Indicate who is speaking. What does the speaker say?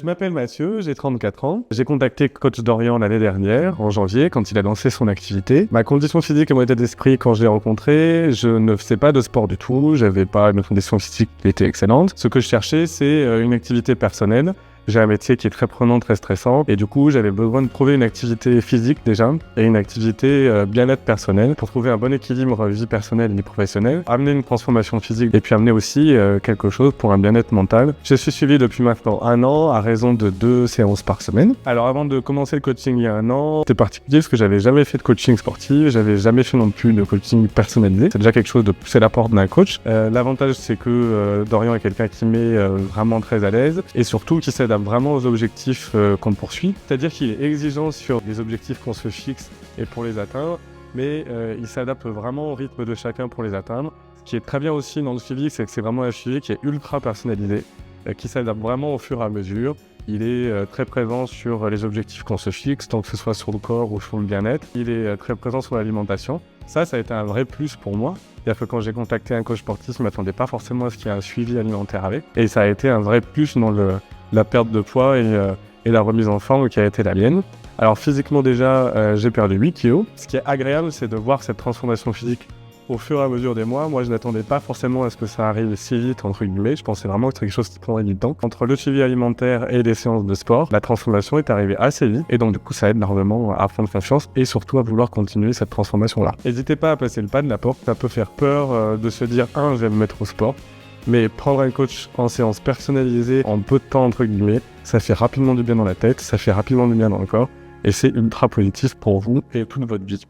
Speaker 1: Je m'appelle Mathieu, j'ai 34 ans. J'ai contacté Coach Dorian l'année dernière, en janvier, quand il a lancé son activité. Ma condition physique et mon état d'esprit, quand je l'ai rencontré, je ne faisais pas de sport du tout, j'avais pas une condition physique qui était excellente. Ce que je cherchais, c'est une activité personnelle. J'ai un métier qui est très prenant, très stressant, et du coup, j'avais besoin de trouver une activité physique déjà, et une activité bien-être personnelle, pour trouver un bon équilibre vie personnelle et vie professionnelle, amener une transformation physique, et puis amener aussi quelque chose pour un bien-être mental. Je suis suivi depuis maintenant 1 an, à raison de 2 séances par semaine. Alors avant de commencer le coaching il y a 1 an, c'était particulier parce que j'avais jamais fait de coaching sportif, j'avais jamais fait non plus de coaching personnalisé. C'est déjà quelque chose de pousser la porte d'un coach. L'avantage, c'est que Dorian est quelqu'un qui m'est vraiment très à l'aise, et surtout qui s'aide vraiment aux objectifs qu'on poursuit, c'est-à-dire qu'il est exigeant sur les objectifs qu'on se fixe et pour les atteindre, mais il s'adapte vraiment au rythme de chacun pour les atteindre. Ce qui est très bien aussi dans le suivi, c'est que c'est vraiment un suivi qui est ultra personnalisé, qui s'adapte vraiment au fur et à mesure. Il est très présent sur les objectifs qu'on se fixe, tant que ce soit sur le corps ou sur le bien-être. Il est très présent sur l'alimentation. Ça a été un vrai plus pour moi. C'est-à-dire que quand j'ai contacté un coach sportif, je ne m'attendais pas forcément à ce qu'il y ait un suivi alimentaire avec. Et ça a été un vrai plus dans la perte de poids et la remise en forme qui a été la mienne. Alors physiquement déjà, j'ai perdu 8 kilos. Ce qui est agréable, c'est de voir cette transformation physique au fur et à mesure des mois. Moi, je n'attendais pas forcément à ce que ça arrive si vite, entre guillemets. Je pensais vraiment que c'était quelque chose qui prendrait du temps. Entre le suivi alimentaire et les séances de sport, la transformation est arrivée assez vite. Et donc, du coup, ça aide énormément à prendre confiance et surtout à vouloir continuer cette transformation-là. N'hésitez pas à passer le pas de la porte. Ça peut faire peur de se dire, je vais me mettre au sport. Mais prendre un coach en séance personnalisée en peu de temps, entre guillemets, ça fait rapidement du bien dans la tête, ça fait rapidement du bien dans le corps, et c'est ultra positif pour vous et toute votre vie.